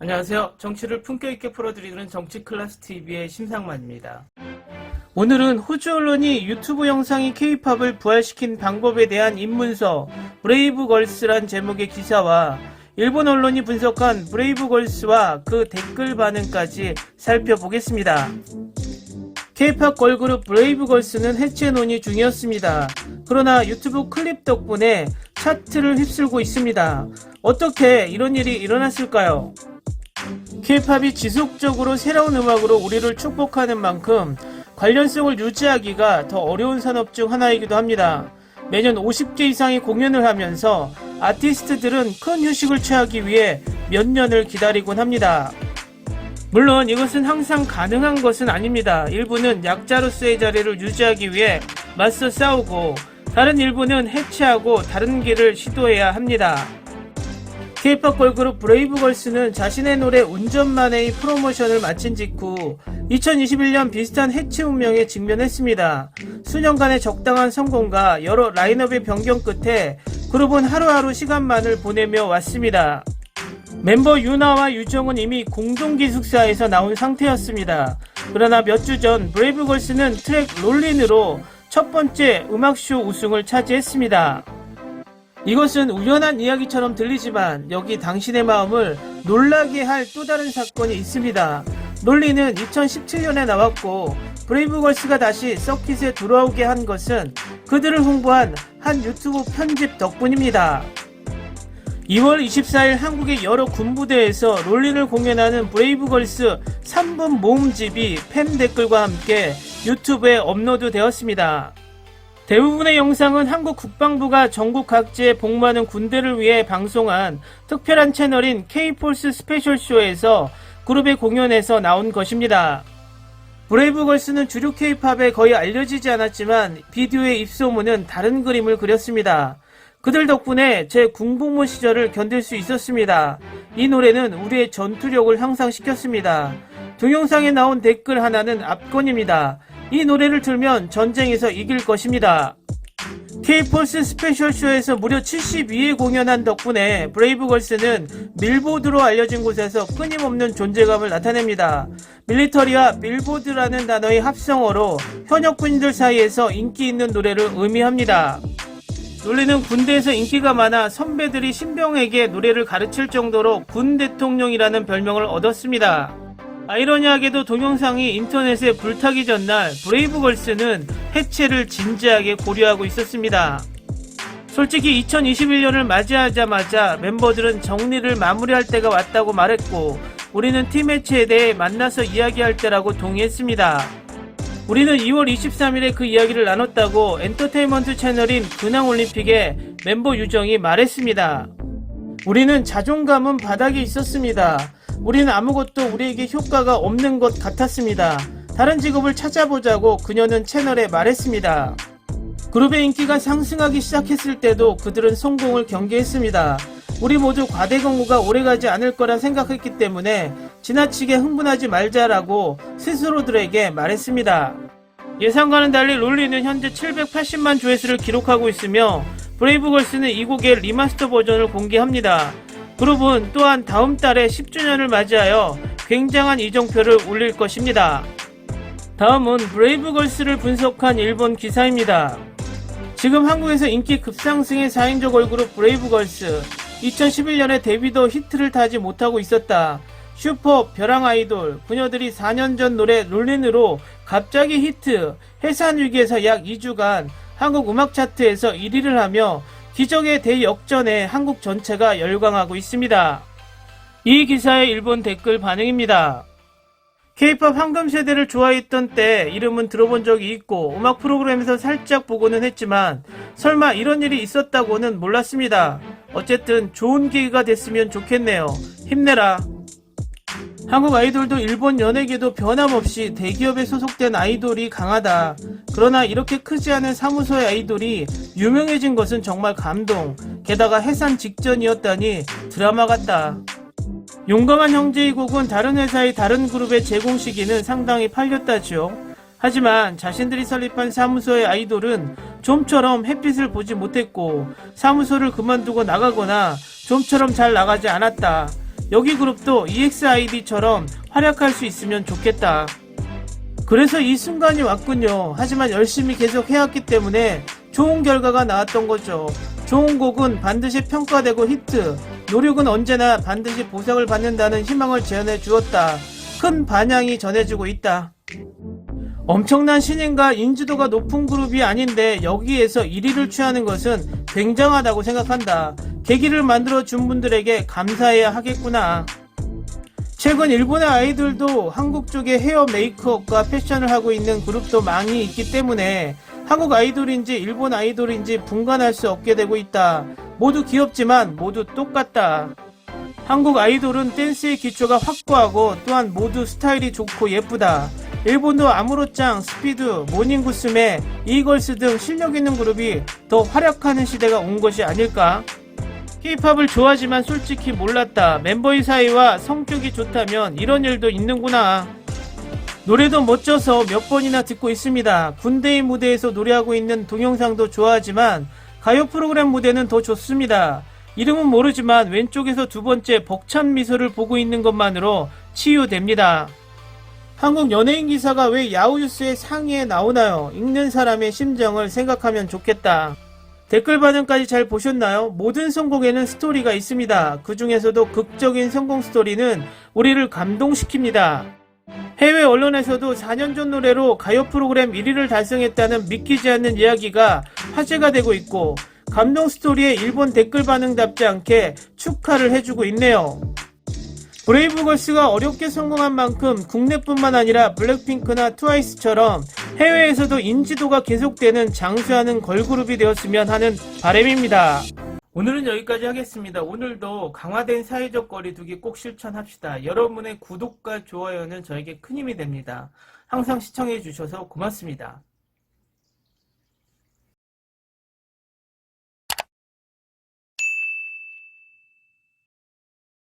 안녕하세요. 정치를 품격 있게 풀어드리는 정치클래스TV의 심상만입니다. 오늘은 호주 언론이 유튜브 영상이 K-팝을 부활시킨 방법에 대한 입문서 브레이브걸스란 제목의 기사와 일본 언론이 분석한 브레이브걸스와 그 댓글 반응까지 살펴보겠습니다. K-팝 걸그룹 브레이브걸스는 해체 논의 중이었습니다. 그러나 유튜브 클립 덕분에 차트를 휩쓸고 있습니다. 어떻게 이런 일이 일어났을까요? K-팝이 지속적으로 새로운 음악으로 우리를 축복하는 만큼 관련성을 유지하기가 더 어려운 산업 중 하나이기도 합니다. 매년 50개 이상의 공연을 하면서 아티스트들은 큰 휴식을 취하기 위해 몇 년을 기다리곤 합니다. 물론 이것은 항상 가능한 것은 아닙니다. 일부는 약자로서의 자리를 유지하기 위해 맞서 싸우고 다른 일부는 해체하고 다른 길을 시도해야 합니다. K-팝 걸그룹 브레이브걸스는 자신의 노래 운전만의 프로모션을 마친 직후 2021년 비슷한 해체 운명에 직면했습니다. 수년간의 적당한 성공과 여러 라인업의 변경 끝에 그룹은 하루하루 시간만을 보내며 왔습니다. 멤버 유나와 유정은 이미 공동기숙사에서 나온 상태였습니다. 그러나 몇 주 전 브레이브걸스는 트랙 롤린으로 첫 번째 음악쇼 우승을 차지했습니다. 이것은 우연한 이야기처럼 들리지만 여기 당신의 마음을 놀라게 할 또 다른 사건이 있습니다. 롤린은 2017년에 나왔고 브레이브걸스가 다시 서킷에 돌아오게 한 것은 그들을 홍보한 한 유튜브 편집 덕분입니다. 2월 24일 한국의 여러 군부대에서 롤린을 공연하는 브레이브걸스 3분 모음집이 팬 댓글과 함께 유튜브에 업로드되었습니다. 대부분의 영상은 한국 국방부가 전국 각지에 복무하는 군대를 위해 방송한 특별한 채널인 K-폴스 스페셜쇼에서 그룹의 공연에서 나온 것입니다. 브레이브걸스는 주류 K-팝에 거의 알려지지 않았지만 비디오의 입소문은 다른 그림을 그렸습니다. 그들 덕분에 제 군복무 시절을 견딜 수 있었습니다. 이 노래는 우리의 전투력을 향상시켰습니다. 동영상에 나온 댓글 하나는 압권입니다. 이 노래를 틀면 전쟁에서 이길 것입니다. K-폴스 스페셜쇼에서 무려 72회 공연한 덕분에 브레이브걸스는 밀보드로 알려진 곳에서 끊임없는 존재감을 나타냅니다. 밀리터리와 밀보드라는 단어의 합성어로 현역 군인들 사이에서 인기 있는 노래를 의미합니다. 롤린은 군대에서 인기가 많아 선배들이 신병에게 노래를 가르칠 정도로 군 대통령이라는 별명을 얻었습니다. 아이러니하게도 동영상이 인터넷에 불타기 전날 브레이브걸스는 해체를 진지하게 고려하고 있었습니다. 솔직히 2021년을 맞이하자마자 멤버들은 정리를 마무리할 때가 왔다고 말했고 우리는 팀 해체에 대해 만나서 이야기할 때라고 동의했습니다. 우리는 2월 23일에 그 이야기를 나눴다고 엔터테인먼트 채널인 근황올림픽에 멤버 유정이 말했습니다. 우리는 자존감은 바닥에 있었습니다. 우리는 아무것도 우리에게 효과가 없는 것 같았습니다. 다른 직업을 찾아보자고 그녀는 채널에 말했습니다. 그룹의 인기가 상승하기 시작했을 때도 그들은 성공을 경계했습니다. 우리 모두 과대 광고가 오래가지 않을 거라 생각했기 때문에 지나치게 흥분하지 말자라고 스스로들에게 말했습니다. 예상과는 달리 롤린은 현재 780만 조회수를 기록하고 있으며 브레이브걸스는 이 곡의 리마스터 버전을 공개합니다. 그룹은 또한 다음 달에 10주년을 맞이하여 굉장한 이정표를 올릴 것입니다. 다음은 브레이브걸스를 분석한 일본 기사입니다. 지금 한국에서 인기 급상승의 4인조 걸그룹 브레이브걸스 2011년에 데뷔도 히트를 타지 못하고 있었다. 슈퍼 벼랑 아이돌 그녀들이 4년 전 노래 롤린으로 갑자기 히트 해산 위기에서 약 2주간 한국 음악 차트에서 1위를 하며 기적의 대역전에 한국 전체가 열광하고 있습니다. 이 기사의 일본 댓글 반응입니다. K-팝 황금 세대를 좋아했던 때 이름은 들어본 적이 있고 음악 프로그램에서 살짝 보고는 했지만 설마 이런 일이 있었다고는 몰랐습니다. 어쨌든 좋은 기회가 됐으면 좋겠네요. 힘내라. 한국 아이돌도 일본 연예계도 변함없이 대기업에 소속된 아이돌이 강하다. 그러나 이렇게 크지 않은 사무소의 아이돌이 유명해진 것은 정말 감동. 게다가 해산 직전이었다니 드라마 같다. 용감한 형제의 곡은 다른 회사의 다른 그룹의 제공 시기는 상당히 팔렸다지요. 하지만 자신들이 설립한 사무소의 아이돌은 좀처럼 햇빛을 보지 못했고 사무소를 그만두고 나가거나 좀처럼 잘 나가지 않았다. 여기 그룹도 EXID처럼 활약할 수 있으면 좋겠다. 그래서 이 순간이 왔군요. 하지만 열심히 계속 해왔기 때문에 좋은 결과가 나왔던 거죠. 좋은 곡은 반드시 평가되고 히트, 노력은 언제나 반드시 보상을 받는다는 희망을 재현해 주었다. 큰 반향이 전해지고 있다. 엄청난 신인과 인지도가 높은 그룹이 아닌데 여기에서 1위를 취하는 것은 굉장하다고 생각한다. 계기를 만들어 준 분들에게 감사해야 하겠구나. 최근 일본의 아이돌도 한국 쪽에 헤어 메이크업과 패션을 하고 있는 그룹도 많이 있기 때문에 한국 아이돌인지 일본 아이돌인지 분간할 수 없게 되고 있다. 모두 귀엽지만 모두 똑같다. 한국 아이돌은 댄스의 기초가 확고하고 또한 모두 스타일이 좋고 예쁘다. 일본도 아무로짱, 스피드, 모닝구스메, 이걸스 등 실력 있는 그룹이 더 활약하는 시대가 온 것이 아닐까? K-팝을 좋아하지만 솔직히 몰랐다. 멤버의 사이와 성격이 좋다면 이런 일도 있는구나. 노래도 멋져서 몇 번이나 듣고 있습니다. 군대의 무대에서 노래하고 있는 동영상도 좋아하지만 가요 프로그램 무대는 더 좋습니다. 이름은 모르지만 왼쪽에서 두 번째 벅찬 미소를 보고 있는 것만으로 치유됩니다. 한국 연예인 기사가 왜 야후뉴스의 상위에 나오나요? 읽는 사람의 심정을 생각하면 좋겠다. 댓글 반응까지 잘 보셨나요? 모든 성공에는 스토리가 있습니다. 그 중에서도 극적인 성공 스토리는 우리를 감동시킵니다. 해외 언론에서도 4년 전 노래로 가요 프로그램 1위를 달성했다는 믿기지 않는 이야기가 화제가 되고 있고 감동 스토리에 일본 댓글 반응답지 않게 축하를 해주고 있네요. 브레이브걸스가 어렵게 성공한 만큼 국내뿐만 아니라 블랙핑크나 트와이스처럼 해외에서도 인지도가 계속되는 장수하는 걸그룹이 되었으면 하는 바람입니다. 오늘은 여기까지 하겠습니다. 오늘도 강화된 사회적 거리두기 꼭 실천합시다. 여러분의 구독과 좋아요는 저에게 큰 힘이 됩니다. 항상 시청해 주셔서 고맙습니다.